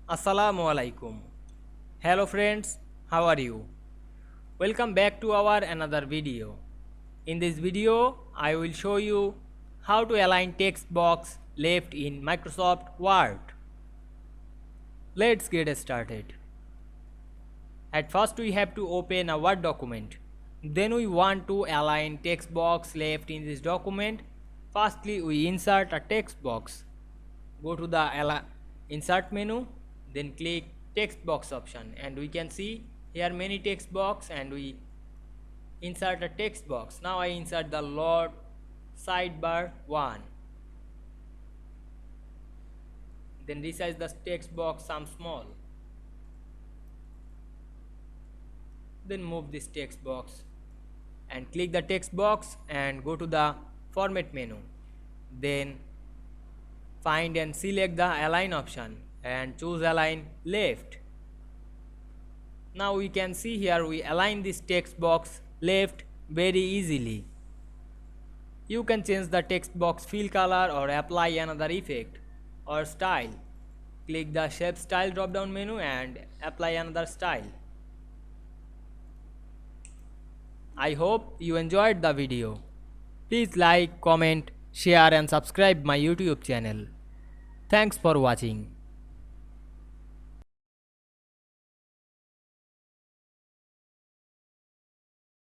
Assalamu Walaikum. Hello friends, how are you? Welcome back to our another video. In this video, I will show you how to align text box left in Microsoft Word. Let's get started. At first we have to open a Word document. Then we want to align text box left in this document. Firstly, we insert a text box. Go to the insert menu, then click text box option, and we can see here many text box, and we insert a text box. Now I insert the load sidebar 1. Then resize the text box some small. Then move this text box and click the text box and go to the format menu. Then find and select the align option and choose align left. Now we can see here we align this text box left very easily. You can change the text box fill color or apply another effect or style. Click the shape style drop down menu and apply another style. I hope you enjoyed the video. Please like, comment, share and subscribe my YouTube channel. Thanks for watching.